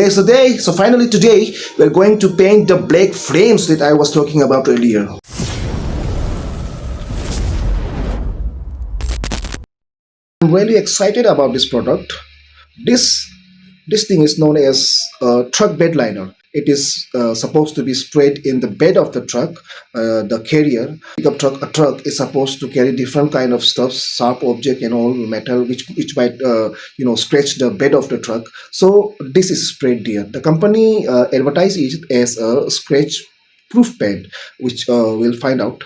Today's the day. So finally today we're going to paint the black frames that I was talking about earlier. I'm really excited about this product. This thing is known as truck bed liner. It is supposed to be sprayed in the bed of the truck, the carrier. Pickup truck, a truck is supposed to carry different kind of stuff, sharp object and all metal, which might scratch the bed of the truck. So this is sprayed there. The company advertises it as a scratch proof paint, which we'll find out.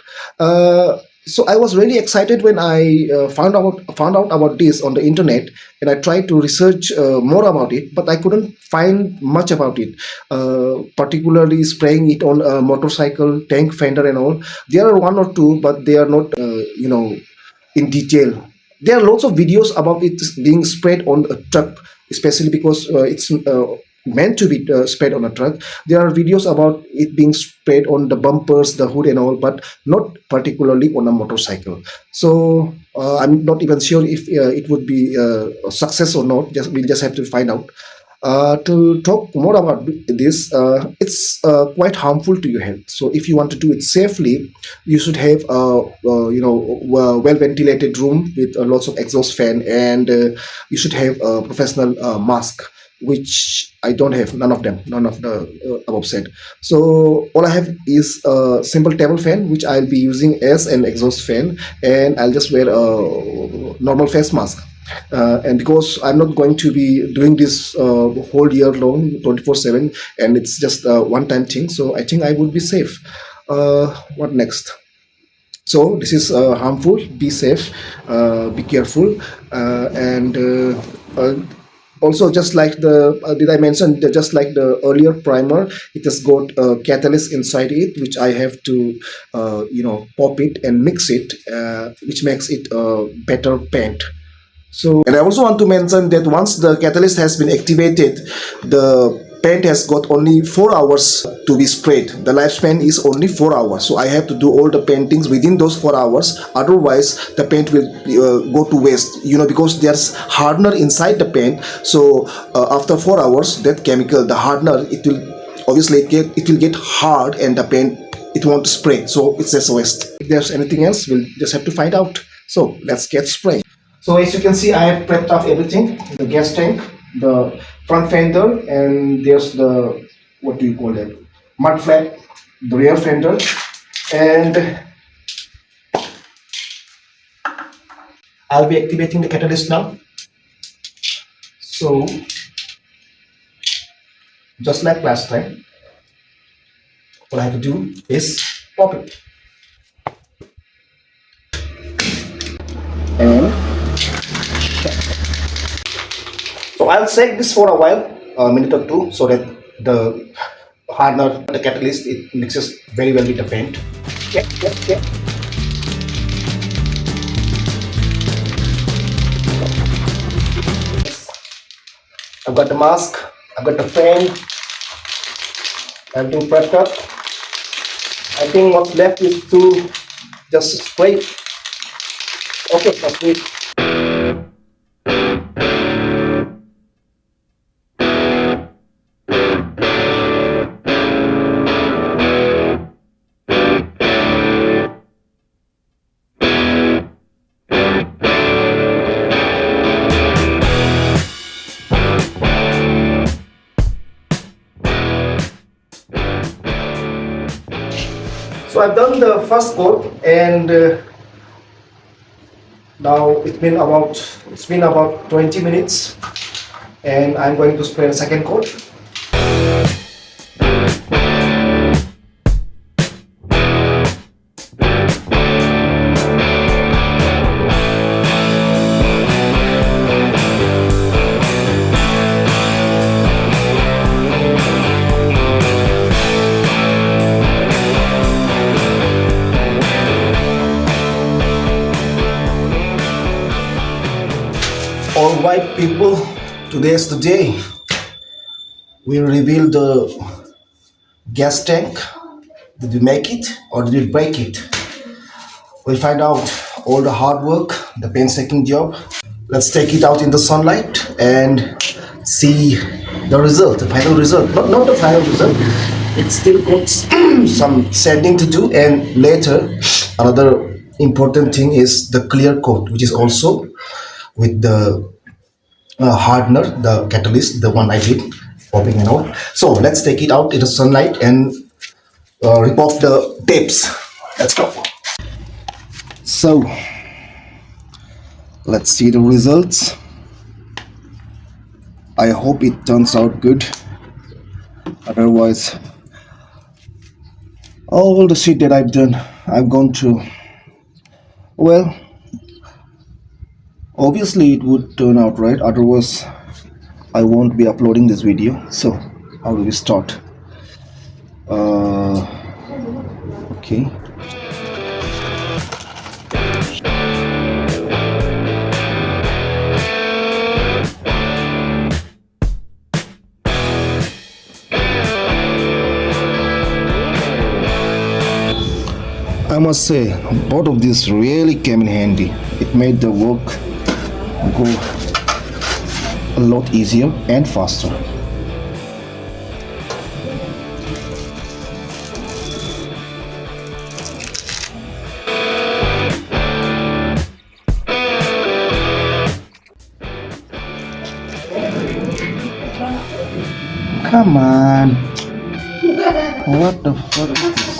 So I was really excited when I found out about this on the internet, and I tried to research more about it, but I couldn't find much about it. Particularly spraying it on a motorcycle, tank, fender, and all. There are one or two, but they are not, in detail. There are lots of videos about it being sprayed on a truck, especially because it's meant to be sprayed on a truck. There are videos about it being sprayed on the bumpers, the hood and all, but not particularly on a motorcycle. So I'm not even sure if it would be a success or not. We'll just have to find out. To talk more about this, it's quite harmful to your health. So if you want to do it safely, you should have a well ventilated room with lots of exhaust fan, and you should have a professional mask, which I don't have. None of them, none of the above said. So all I have is a simple table fan, which I'll be using as an exhaust fan, and I'll just wear a normal face mask. And because I'm not going to be doing this whole year long, 24/7, and it's just a one-time thing, so I think I would be safe. What next? So this is harmful. Be safe, be careful, and also, just like the did I mention that just like the earlier primer, it has got a catalyst inside it, which I have to pop it and mix it, which makes it a better paint. So, and I also want to mention that once the catalyst has been activated, the paint has got only 4 hours to be sprayed. The lifespan is only 4 hours, so I have to do all the paintings within those 4 hours. Otherwise the paint will go to waste, because there's hardener inside the paint. So after 4 hours, that chemical, the hardener, it will obviously get hard, and the paint, it won't spray, so it's just a waste. If there's anything else, we'll just have to find out. So let's get spraying. So as you can see, I have prepped off everything: the gas tank, the front fender, and there's the, what do you call that, mud flap, the rear fender, and I'll be activating the catalyst now. So just like last time, what I have to do is pop it, and so I'll set this for a while, a minute or two, so that the hardener, the catalyst, it mixes very well with the paint. Yeah. I've got the mask, I've got the fan, everything prepped up. I think what's left is to just spray. Okay, that's it. So I've done the first coat, and now it's been about 20 minutes, and I'm going to spray the second coat. Alright people, today's the day. We reveal the gas tank. Did we make it or did we break it? We'll find out all the hard work, the painstaking job. Let's take it out in the sunlight and see the result, the final result, not the final result. It still got some sanding to do, and later another important thing is the clear coat, which is also with the hardener, the catalyst, the one I did popping and all. So let's take it out in the sunlight and rip off the tapes. Let's go. So let's see the results. I hope it turns out good. Otherwise, all the shit that I've gone through, well, obviously it would turn out right. Otherwise, I won't be uploading this video. So how do we start? Okay. I must say, both of these really came in handy. It made the work go a lot easier and faster. Come on. What the fuck is this?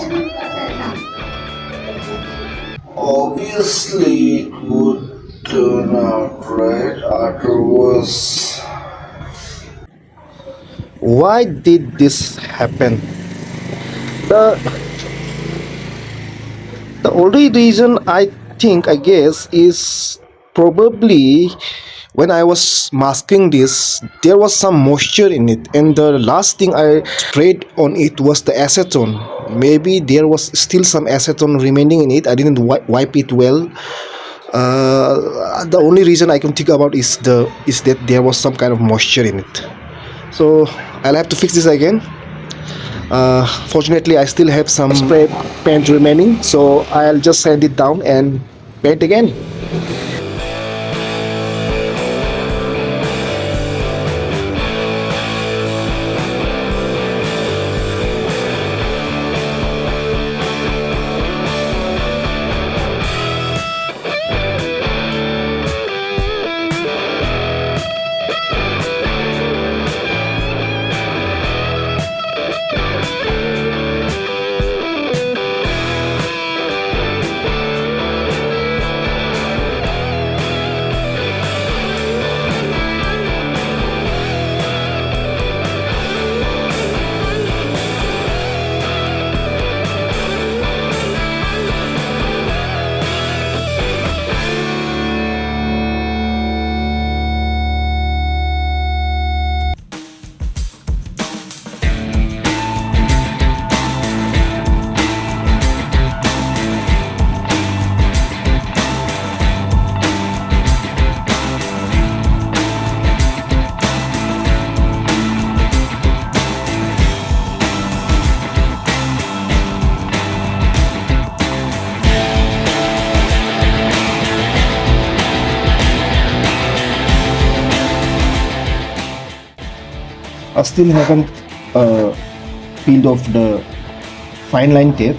Obviously it would turn out right. Otherwise, why did this happen? The only reason I guess is probably when I was masking this, there was some moisture in it, and the last thing I sprayed on it was the acetone. Maybe there was still some acetone remaining in it. I didn't wipe it well. The only reason I can think about is that there was some kind of moisture in it. So I'll have to fix this again. Fortunately, I still have some spray paint remaining, so I'll just sand it down and paint again. I still haven't peeled off the fine line tape.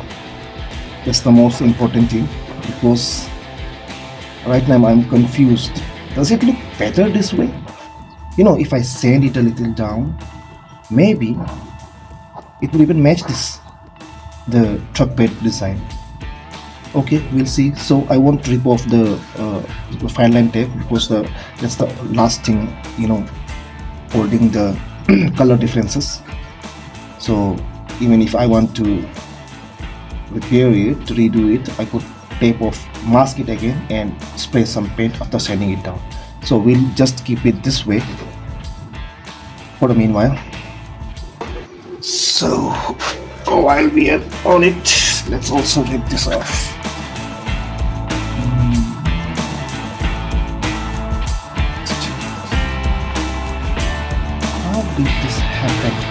That's the most important thing, because right now I'm confused. Does it look better this way? You know, if I sand it a little down, maybe it will even match the truck bed design. Okay, we'll see. So I won't rip off the fine line tape, because that's the last thing, you know, holding the color differences. So even if I want to repair it, redo it, I could tape off, mask it again, and spray some paint after sanding it down. So we'll just keep it this way for the meanwhile. So while we are on it, let's also rip this off. How did this happen?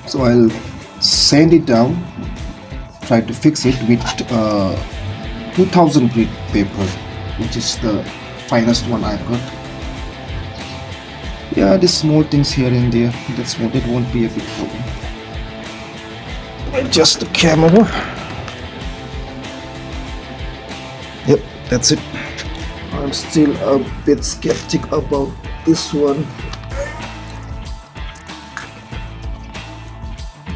So I'll sand it down, try to fix it with 2000 grit paper, which is the finest one I've got. Yeah, the small things here and there, that won't be a big problem. Adjust the camera. Yep, that's it. I'm still a bit skeptic about this one.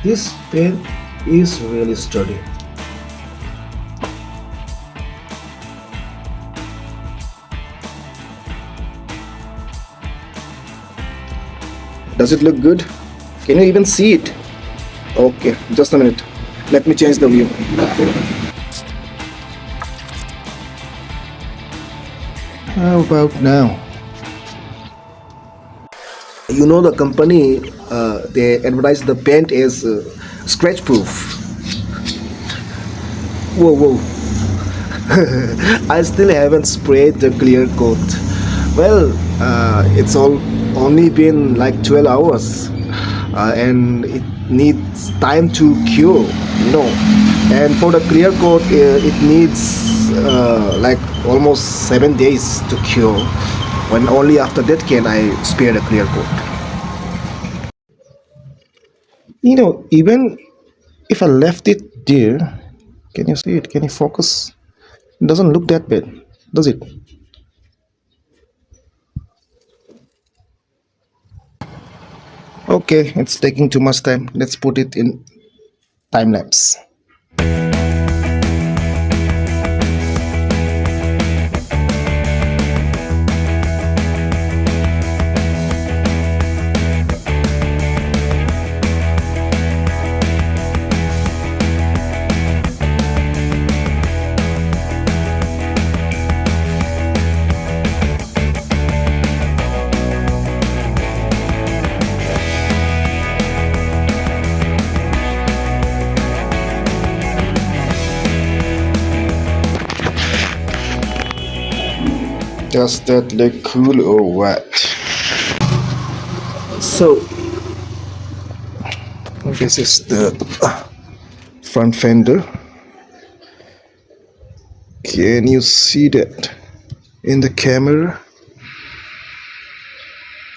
This pen is really sturdy. Does it look good? Can you even see it? Okay, just a minute. Let me change the view. How about now? You know, the company, they advertise the paint as scratch proof. Whoa. I still haven't sprayed the clear coat. Well, it's only been like 12 hours and it needs time to cure, and for the clear coat it needs like almost 7 days to cure, when only after that can I spray the clear coat. Even if I left it there, can you see it? Can you focus? It doesn't look that bad, does it? Okay, it's taking too much time. Let's put it in time lapse. Does that look cool or what? So this is the front fender. Can you see that in the camera?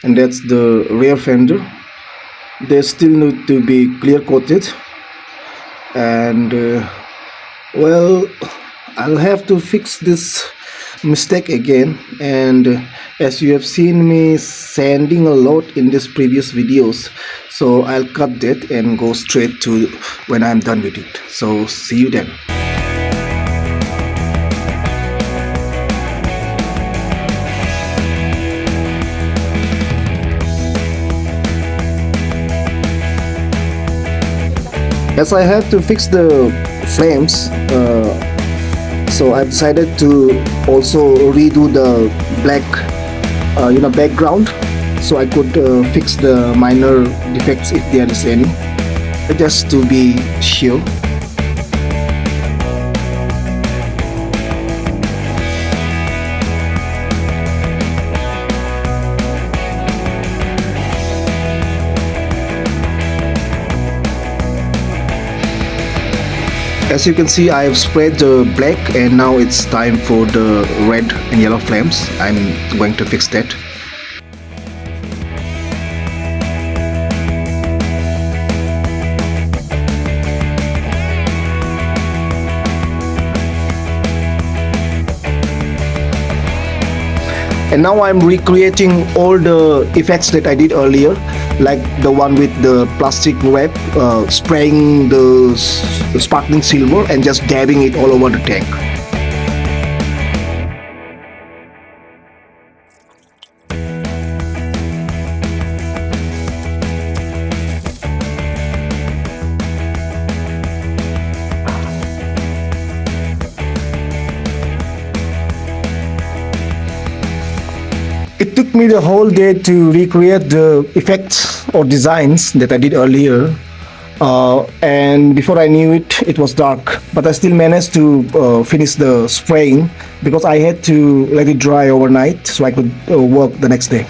And that's the rear fender. They still need to be clear coated, and well, I'll have to fix this mistake again. And as you have seen me sanding a lot in these previous videos, so I'll cut that and go straight to when I'm done with it. So see you then. As I have to fix the flames, so I decided to also redo the black background, so I could fix the minor defects if there is any, just to be sure. As you can see, I have sprayed the black, and now it's time for the red and yellow flames. I'm going to fix that. And now I'm recreating all the effects that I did earlier, like the one with the plastic wrap, spraying the sparkling silver and just dabbing it all over the tank. It took me the whole day to recreate the effects or designs that I did earlier, and before I knew it, it was dark, but I still managed to finish the spraying because I had to let it dry overnight so I could work the next day.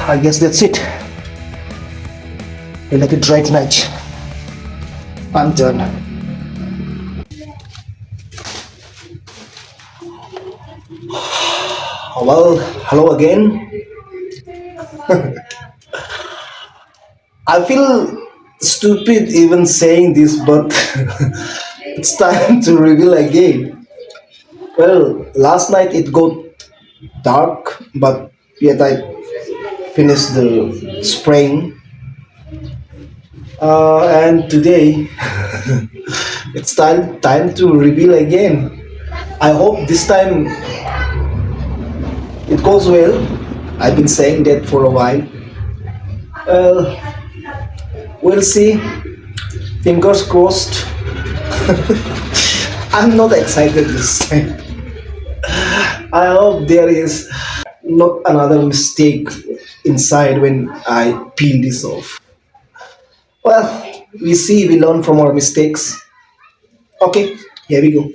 I guess that's it. We'll let it dry tonight. I'm done. Well, hello again. I feel stupid even saying this, but it's time to reveal again. Well, last night it got dark, but yet I finished the spraying. And today it's time to reveal again. I hope this time it goes well. I've been saying that for a while. Well, we'll see. Fingers crossed. I'm not excited this time. I hope there is not another mistake inside when I peel this off. Well, we see, we learn from our mistakes. Okay, here we go.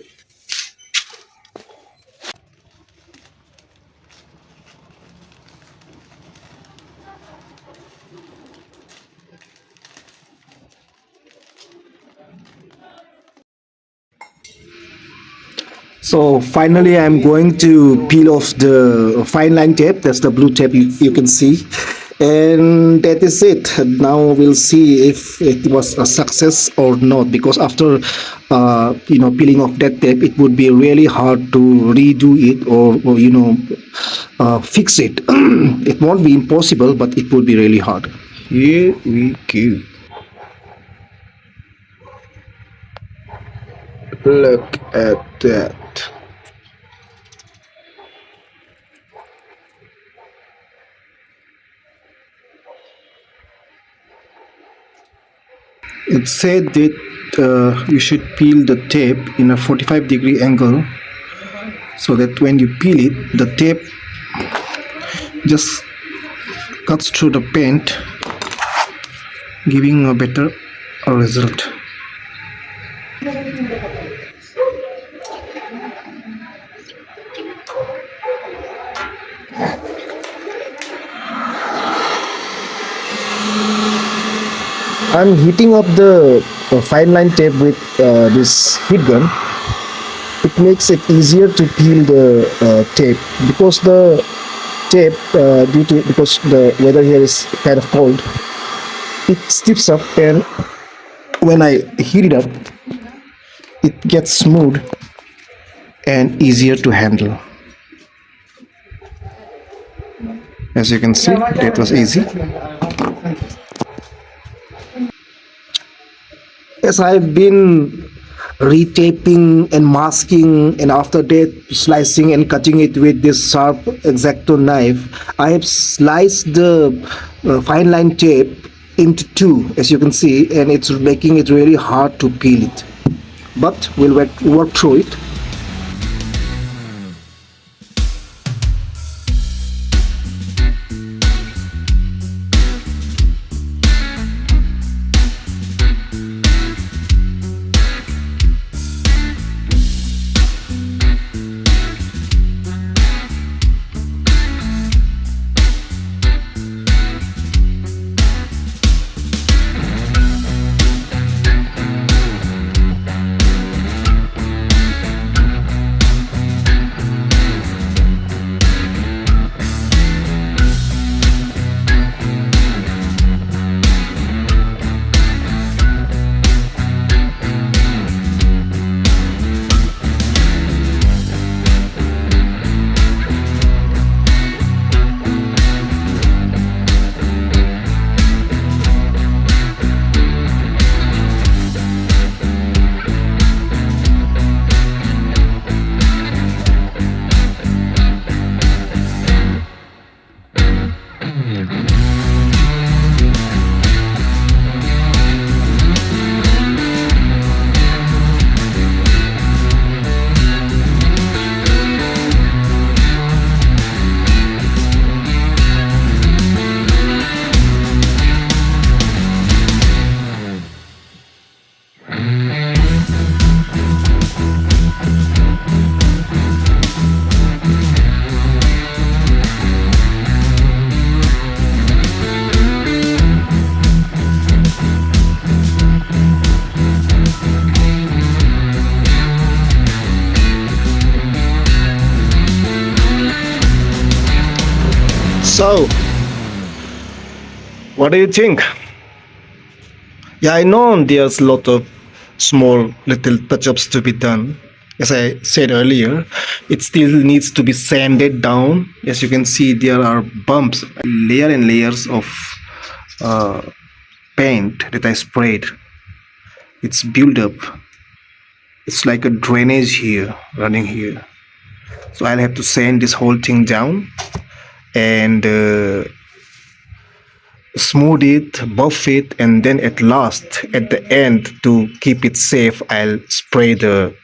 So finally, I'm going to peel off the fine line tape. That's the blue tape you can see. And that is it. Now we'll see if it was a success or not. Because after, peeling off that tape, it would be really hard to redo it or fix it. It won't be impossible, but it would be really hard. Here we go. Look at that. It said that you should peel the tape in a 45-degree angle so that when you peel it, the tape just cuts through the paint, giving a better result. I'm heating up the fine line tape with this heat gun. It makes it easier to peel the tape because the tape, because the weather here is kind of cold, it stiffs up, and when I heat it up, it gets smooth and easier to handle. As you can see, that was easy. Yes, I've been retaping and masking, and after that slicing and cutting it with this sharp X-Acto knife. I have sliced the fine line tape into two, as you can see, and it's making it really hard to peel it. But we'll work through it. So, what do you think? Yeah, I know there's a lot of small little touch-ups to be done. As I said earlier, it still needs to be sanded down. As you can see, there are bumps, layer and layers of uh, paint that I sprayed. It's built up. It's like a drainage here, running here. So I'll have to sand this whole thing down and smooth it, buff it, and then at last, at the end, to keep it safe, I'll spray the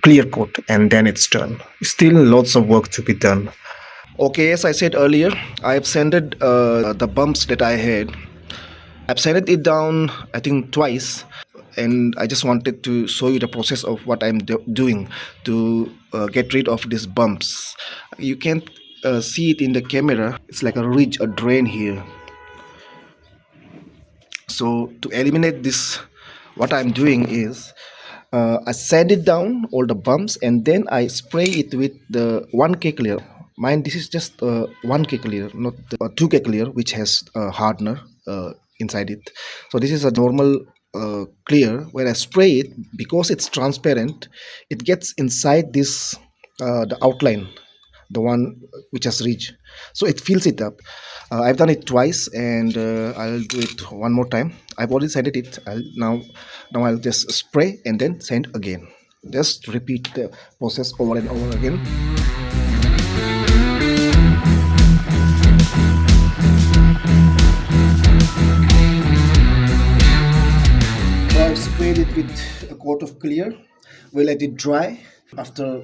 clear coat, and then it's done. Still lots of work to be done. Okay, as I said earlier, I have sanded the bumps that I had. I've sanded it down, I think, twice, and I just wanted to show you the process of what I'm doing to get rid of these bumps. You can't see it in the camera. It's like a ridge, a drain here. So to eliminate this, what I'm doing is I sand it down all the bumps, and then I spray it with the 1K clear. Mine, this is just 1K clear, not the 2K clear, which has hardener inside it. So this is a normal clear. When I spray it, because it's transparent, it gets inside this the outline, the one which has ridge, so it fills it up. I've done it twice, and I'll do it one more time. I've already sanded it. Now I'll just spray and then sand again. Just repeat the process over and over again. So I've sprayed it with a coat of clear. We'll let it dry. After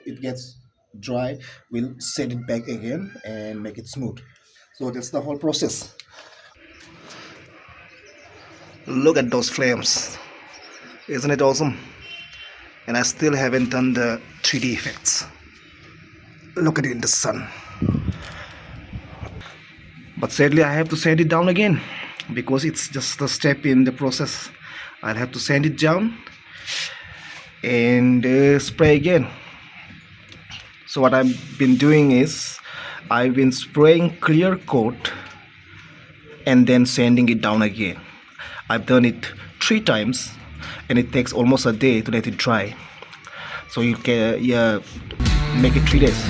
it gets dry, we'll sand it back again and make it smooth. So that's the whole process. Look at those flames. Isn't it awesome? And I still haven't done the 3D effects. Look at it in the sun. But sadly, I have to sand it down again because it's just a step in the process. I'll have to sand it down and spray again. So what I've been doing is I've been spraying clear coat and then sanding it down again. I've done it 3 times, and it takes almost a day to let it dry. So you can make it 3 days.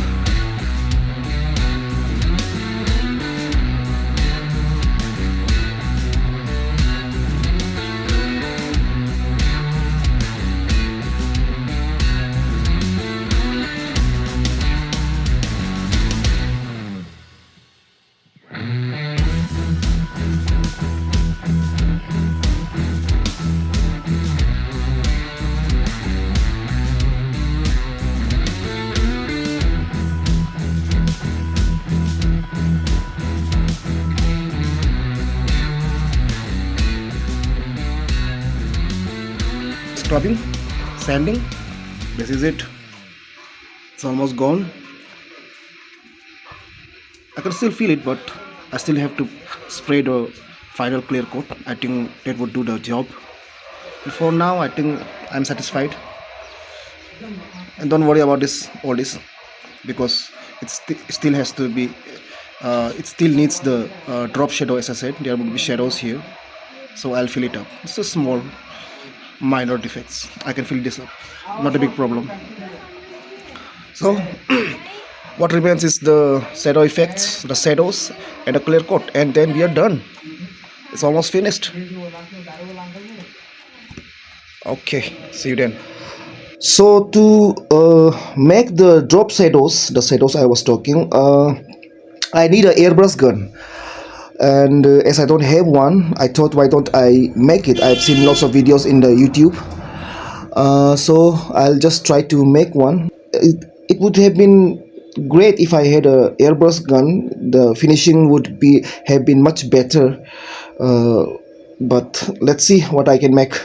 Scrubbing, sanding, this is it. It's almost gone. I can still feel it, but I still have to spray the final clear coat. I think that would do the job. And for now, I think I'm satisfied. And don't worry about all this, because it still has to be. It still needs the drop shadow. As I said, there will be shadows here, so I'll fill it up. It's a small, minor defects. I can fill this up. Not a big problem. So what remains is the shadow effects, the shadows, and a clear coat, and then we are done. It's almost finished. Okay, see you then. So to make the drop shadows, the shadows I was talking, I need an airbrush gun. And as I don't have one, I thought, why don't I make it? I've seen lots of videos in the YouTube, so I'll just try to make one. It would have been great if I had a airbrush gun. The finishing would have been much better, but let's see what I can make.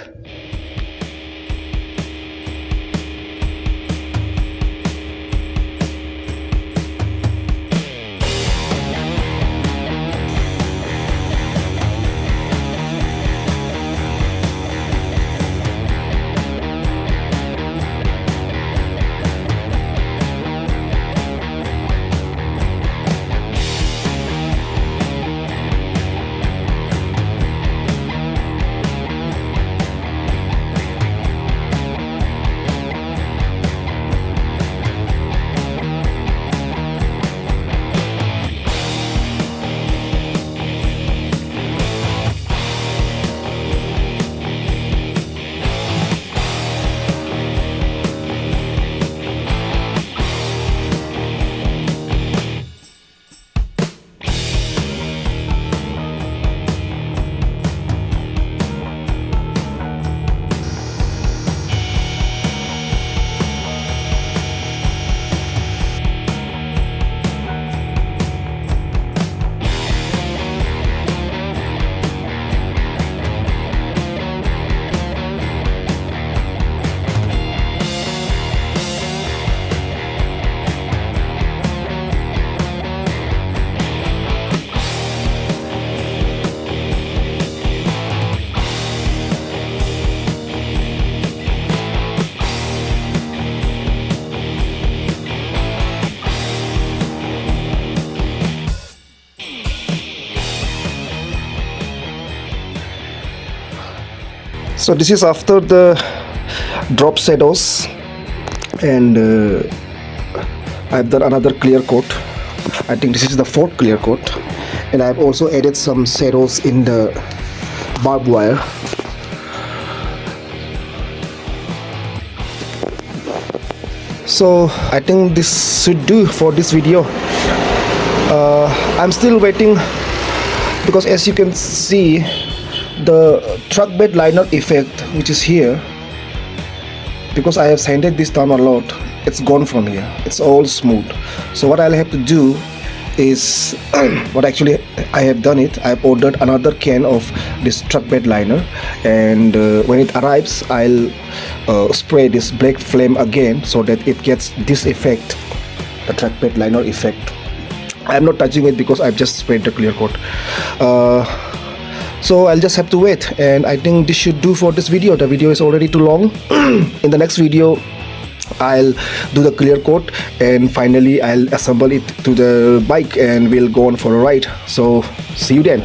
So this is after the drop shadows, and I've done another clear coat. I think this is the fourth clear coat, and I've also added some shadows in the barbed wire. So I think this should do for this video. I'm still waiting, because as you can see, the truck bed liner effect, which is here, because I have sanded this down a lot, it's gone from here. It's all smooth. So what I'll have to do is what actually I have done it, I've ordered another can of this truck bed liner, and when it arrives, I'll spray this black flame again so that it gets this effect, the truck bed liner effect. I'm not touching it because I've just sprayed the clear coat. So I'll just have to wait, and I think this should do for this video. The video is already too long. In the next video, I'll do the clear coat, and finally I'll assemble it to the bike, and we'll go on for a ride. So see you then.